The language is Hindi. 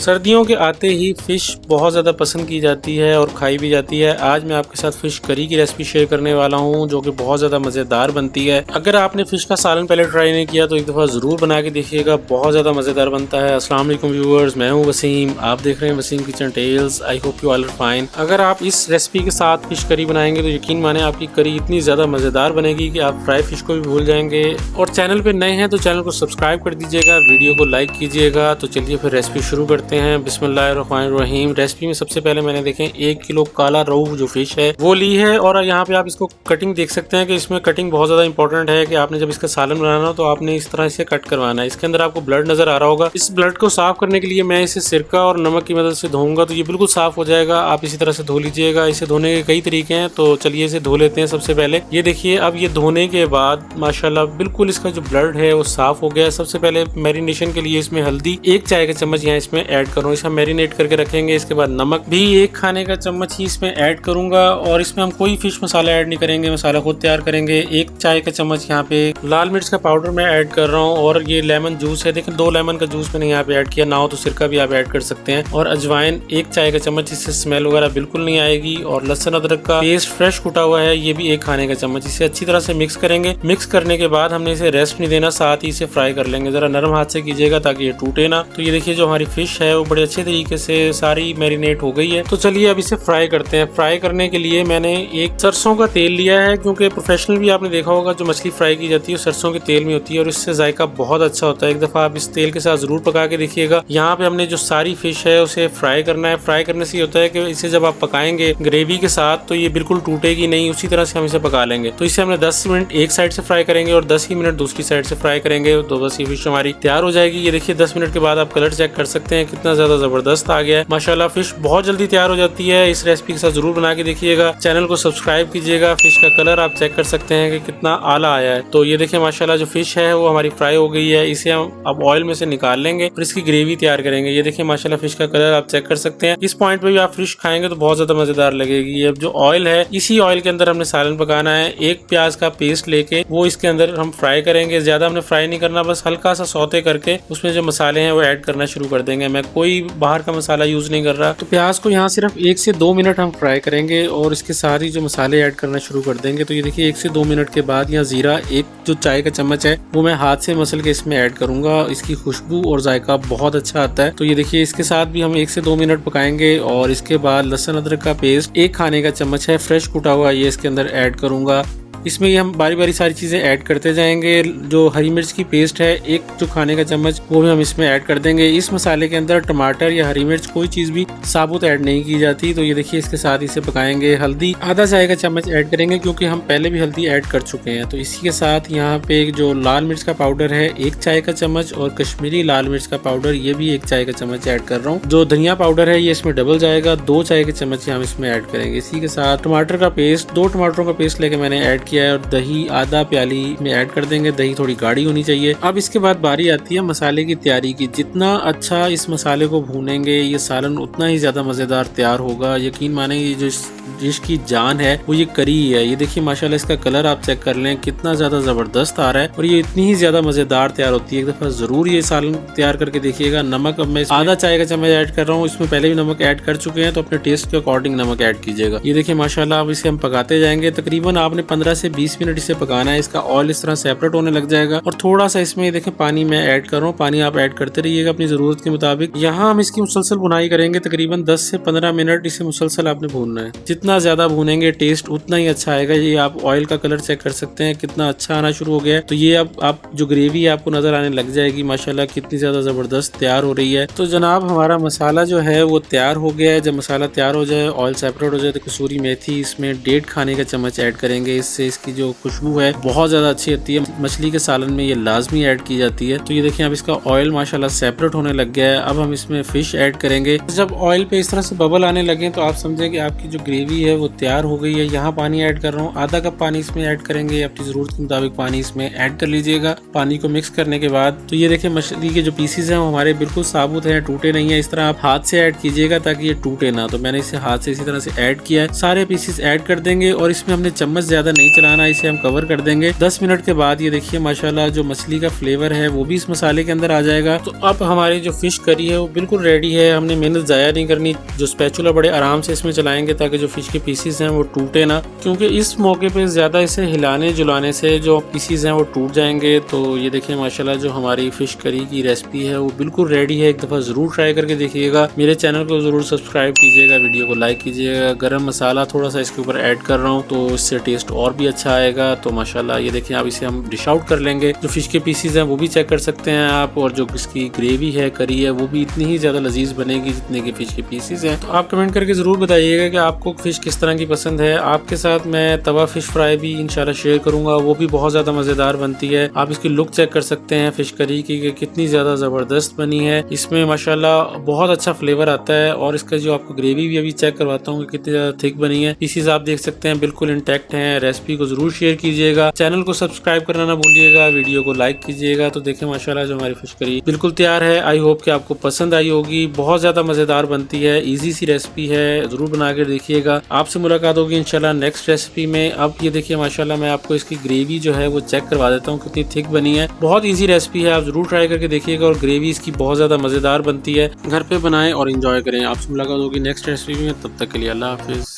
सर्दियों के आते ही फ़िश बहुत ज़्यादा पसंद की जाती है और खाई भी जाती है। आज मैं आपके साथ फ़िश करी की रेसिपी शेयर करने वाला हूं, जो कि बहुत ज़्यादा मज़ेदार बनती है। अगर आपने फ़िश का सालन पहले ट्राई नहीं किया तो एक दफ़ा ज़रूर बना के देखिएगा, बहुत ज़्यादा मज़ेदार बनता है। अस्सलाम वालेकुम व्यूअर्स, मैं हूं वसीम, आप देख रहे हैं Wasim kitchen tales. I hope you all are fine. अगर आप इस रेसिपी के साथ फ़िश करी बनाएंगे तो यकीन माने आपकी करी इतनी ज़्यादा मज़ेदार बनेगी कि आप फ्राई फ़िश को भी भूल जाएंगे। और चैनल पर नए हैं तो चैनल को सब्सक्राइब कर दीजिएगा, वीडियो को लाइक कीजिएगा। तो चलिए फिर रेसिपी शुरू करते हैं। बिस्मिल्लाहिर्रहमानिर्रहीम। रेसिपी में सबसे पहले मैंने देखें 1 किलो काला रोहू जो फिश है वो ली है। और यहाँ पे आप इसको कटिंग देख सकते हैं कि इसमें कटिंग बहुत ज़्यादा इंपॉर्टेंट है कि आपने जब इसका सालन बनाना हो तो आपने इस तरह से कट करवाना है। इसके अंदर आपको ब्लड नजर आ रहा होगा। इस ब्लड को साफ करने के लिए मैं इसे सिरका और नमक की मदद से धोऊंगा तो ये बिल्कुल साफ हो जाएगा। आप इसी तरह से धो लीजिएगा। इसे धोने के कई तरीके हैं, तो चलिए इसे धो लेते हैं। सबसे पहले ये देखिए, अब ये धोने के बाद माशाल्लाह बिल्कुल इसका जो ब्लड है वो साफ हो गया है। सबसे पहले मैरिनेशन के लिए इसमें हल्दी 1 चाय का चम्मच यहाँ इसमें ऐड करूँ, इसे मैरिनेट करके रखेंगे। इसके बाद नमक भी 1 खाने का चम्मच ही इसमें ऐड करूंगा और इसमें हम कोई फिश मसाला ऐड नहीं करेंगे, मसाला खुद तैयार करेंगे। 1 चाय का चम्मच यहाँ पे लाल मिर्च का पाउडर मैं ऐड कर रहा हूँ। और ये लेमन जूस है, देखिए 2 लेमन का जूस मैंने यहाँ पे ऐड किया, ना हो तो सिरका भी आप ऐड कर सकते हैं। और अजवाइन 1 चाय का चम्मच, इससे स्मेल वगैरह बिल्कुल नहीं आएगी। और लहसुन अदरक का पेस्ट फ्रेश कुटा हुआ है, ये भी 1 खाने का चम्मच। इसे अच्छी तरह से मिक्स करेंगे। मिक्स करने के बाद हमने इसे रेस्ट नहीं देना, साथ ही इसे फ्राई कर लेंगे। जरा नरम हाथ से कीजिएगा ताकि ये टूटे ना। तो ये देखिए जो हमारी फिश है वो बड़े अच्छे तरीके से सारी मैरिनेट हो गई है। तो चलिए अब इसे फ्राई करते हैं। फ्राई करने के लिए मैंने एक सरसों का तेल लिया है, क्योंकि प्रोफेशनल भी आपने देखा होगा जो मछली फ्राई की जाती है सरसों के तेल में होती है और इससे जायका बहुत अच्छा होता है। एक दफा आप इस तेल के साथ जरूर पका के देखिएगा। यहाँ पे हमने जो सारी फिश है उसे फ्राई करना है। फ्राई करने से ये होता है कि इसे जब आप पकाएंगे ग्रेवी के साथ तो ये बिल्कुल टूटेगी नहीं, उसी तरह से हम इसे पका लेंगे। तो इसे हमने 10 मिनट एक साइड से फ्राई करेंगे और 10 ही मिनट दूसरी साइड से फ्राई करेंगे, तो बस ये फिश हमारी तैयार हो जाएगी। ये देखिए 10 मिनट के बाद आप कलर चेक कर सकते हैं, कितना ज्यादा जबरदस्त आ गया है। माशाल्लाह फिश बहुत जल्दी तैयार हो जाती है। इस रेसिपी के साथ जरूर बना के देखिएगा। चैनल को सब्सक्राइब कीजिएगा। फिश का कलर आप चेक कर सकते हैं कि कितना आला आया है। तो ये देखिए माशाल्लाह जो फिश है वो हमारी फ्राई हो गई है। इसे हम अब ऑयल में से निकाल लेंगे और इसकी ग्रेवी तैयार करेंगे। ये देखिए माशाल्लाह फिश का कलर आप चेक कर सकते हैं। इस पॉइंट पे भी आप फिश खाएंगे तो बहुत ज्यादा मजेदार लगेगी। अब जो ऑयल है इसी ऑयल के अंदर हमने सालन पकाना है। 1 प्याज का पेस्ट लेके वो इसके अंदर हम फ्राई करेंगे। ज्यादा हमने फ्राई नहीं करना, बस हल्का सा सौते करके उसमें जो मसाले हैं वो ऐड करना शुरू कर देंगे। मैं कोई बाहर का मसाला यूज नहीं कर रहा। तो प्याज को यहाँ सिर्फ 1 से 2 मिनट हम फ्राई करेंगे और इसके साथ ही जो मसाले ऐड करना शुरू कर देंगे। तो ये देखिए 1 से 2 मिनट के बाद यहाँ जीरा 1 जो चाय का चम्मच है वो मैं हाथ से मसल के इसमें ऐड करूंगा। इसकी खुशबू और जायका बहुत अच्छा आता है। तो ये देखिए इसके साथ भी हम 1 से 2 मिनट पकाएंगे। और इसके बाद लहसुन अदरक का पेस्ट 1 खाने का चम्मच है फ्रेश कुटा हुआ, ये इसके अंदर ऐड करूंगा। इसमें ही हम बारी बारी सारी चीजें ऐड करते जाएंगे। जो हरी मिर्च की पेस्ट है 1 जो खाने का चम्मच वो भी हम इसमें ऐड कर देंगे। इस मसाले के अंदर टमाटर या हरी मिर्च कोई चीज भी साबुत ऐड नहीं की जाती। तो ये देखिए इसके साथ इसे पकाएंगे। हल्दी आधा चाय का चम्मच ऐड करेंगे, क्योंकि हम पहले भी हल्दी ऐड कर चुके हैं। तो इसी के साथ यहाँ पे जो लाल मिर्च का पाउडर है 1 चाय का चम्मच और कश्मीरी लाल मिर्च का पाउडर ये भी 1 चाय का चम्मच ऐड कर रहा हूँ। जो धनिया पाउडर है ये इसमें डबल जाएगा, 2 चाय के चम्मच हम इसमें ऐड करेंगे। इसी के साथ टमाटर का पेस्ट 2 टमाटरों का पेस्ट लेके मैंने ऐड किया है और दही आधा प्याली में ऐड कर देंगे। दही थोड़ी गाढ़ी होनी चाहिए। अब इसके बाद बारी आती है मसाले की तैयारी की। जितना अच्छा इस मसाले को भूनेंगे ये सालन उतना ही ज्यादा मजेदार तैयार होगा। यकीन माने ये जो डिश की जान है वो ये करी है। ये देखिए माशाल्लाह इसका कलर आप चेक कर लें, कितना ज्यादा जबरदस्त आ रहा है और ये इतनी ही ज्यादा मजेदार तैयार होती है। एक दफा जरूर ये सालन तैयार करके देखिएगा। नमक अब मैं आधा चाय का चम्मच ऐड कर रहा हूँ। इसमें पहले भी नमक ऐड कर चुके हैं, तो अपने टेस्ट के अकॉर्डिंग नमक ऐड कीजिएगा। ये देखिए माशाल्लाह अब इसे हम पकाते जाएंगे। तकरीबन आपने 15 से 20 मिनट इसे पकाना है। इसका ऑयल इस तरह सेपरेट होने लग जाएगा। और थोड़ा सा इसमें देखें पानी मैं ऐड कर रहा हूँ। पानी आप ऐड करते रहिएगा अपनी जरूरत के मुताबिक। यहाँ हम इसकी मुसलसल बुनाई करेंगे। तकरीबन 10 से 15 मिनट इसे मुसलसल आपने भूनना है। जितना ज्यादा भूनेंगे टेस्ट उतना ही अच्छा आएगा। ये आप ऑयल का कलर चेक कर सकते हैं, कितना अच्छा आना शुरू हो गया है। तो ये अब आप जो ग्रेवी है आपको नजर आने लग जाएगी। माशाल्लाह कितनी ज्यादा जबरदस्त तैयार हो रही है। तो जनाब हमारा मसाला जो है वो तैयार हो गया है। जब मसाला तैयार हो जाए, ऑयल सेपरेट हो जाए, तो कसूरी मेथी इसमें 1.5 खाने का चम्मच ऐड करेंगे। इससे इसकी जो खुशबू है बहुत ज्यादा अच्छी आती है। मछली के सालन में ये लाजमी ऐड की जाती है। तो ये देखिए अब इसका ऑयल माशाल्लाह सेपरेट होने लग गया है। अब हम इसमें फिश ऐड करेंगे। जब ऑयल पे इस तरह से बबल आने लगे तो आप समझे कि आपकी जो ग्रेवी है वो तैयार हो गई है। यहाँ पानी ऐड कर रहा हूँ, आधा कप पानी इसमें ऐड करेंगे। अपनी जरूरत के मुताबिक पानी इसमें ऐड कर लीजिएगा। पानी को मिक्स करने के बाद तो ये देखिए मछली के जो पीसेस हैं वो हमारे बिल्कुल साबुत हैं, टूटे नहीं है। इस तरह आप हाथ से ऐड कीजिएगा ताकि ये टूटे ना। तो मैंने इसे हाथ से इसी तरह से ऐड किया है। सारे पीसेस ऐड कर देंगे और इसमें हमने चम्मच ज्यादा नहीं चलाना, इसे हम कवर कर देंगे। 10 मिनट के बाद ये देखिए माशाल्लाह जो मछली का फ्लेवर है वो भी इस मसाले के अंदर आ जाएगा। तो अब हमारी जो फिश करी है वो बिल्कुल रेडी है। हमने मेहनत ज़ाया नहीं करनी, जो स्पैचुला बड़े आराम से इसमें चलाएंगे ताकि जो फिश के पीसीज हैं वो टूटे ना, क्योंकि इस मौके पे ज़्यादा इसे हिलाने जुलाने से जो पीसीज हैं वो टूट जाएंगे। तो ये देखिए माशाल्लाह जो हमारी फिश करी की रेसिपी है वो बिल्कुल रेडी है। एक दफ़ा ज़रूर ट्राई करके देखिएगा। मेरे चैनल को ज़रूर सब्सक्राइब कीजिएगा, वीडियो को लाइक कीजिएगा। गरम मसाला थोड़ा सा इसके ऊपर ऐड कर रहा हूँ तो इससे टेस्ट और भी अच्छा आएगा। तो माशाल्लाह ये देखिए अब इसे हम डिश आउट कर लेंगे। जो फिश के पीसीज हैं वो भी चेक कर सकते हैं आप, और जो इसकी ग्रेवी है करी है वो भी इतनी ही ज़्यादा लजीज बनेगी जितने की फिश के पीसीज हैं। तो आप कमेंट करके ज़रूर बताइएगा कि आपको फिश किस तरह की पसंद है। आपके साथ मैं तवा फिश फ्राई भी इंशाल्लाह शेयर करूंगा, वो भी बहुत ज़्यादा मज़ेदार बनती है। आप इसकी लुक चेक कर सकते हैं फिश करी की कि कितनी ज़्यादा ज़बरदस्त बनी है। इसमें माशाल्लाह बहुत अच्छा फ्लेवर आता है। और इसका जो आपको ग्रेवी भी अभी चेक करवाता हूँ कि कितनी ज़्यादा थिक बनी है। पीसीज आप देख सकते हैं बिल्कुल इंटैक्ट हैं। रेसिपी को ज़रूर शेयर कीजिएगा, चैनल को सब्सक्राइब करना ना भूलिएगा, वीडियो को लाइक कीजिएगा। तो देखिए माशाल्लाह जो हमारी फिश करी बिल्कुल तैयार है। आई होप कि आपको पसंद आई होगी। बहुत ज़्यादा मज़ेदार बनती है, इजी सी रेसिपी है, ज़रूर बना कर देखिएगा। आपसे मुलाकात होगी इंशाल्लाह नेक्स्ट रेसिपी में। अब ये देखिए माशाल्लाह मैं आपको इसकी ग्रेवी जो है वो चेक करवा देता हूँ कितनी थिक बनी है। बहुत ईजी रेसिपी है, आप ज़रूर ट्राई करके देखिएगा। और ग्रेवी इसकी बहुत ज़्यादा मज़ेदार बनती है। घर पे बनाएं और इंजॉय करें। आपसे मुलाकात होगी नेक्स्ट रेसिपी में, तब तक के लिए अल्लाह हाफिज़।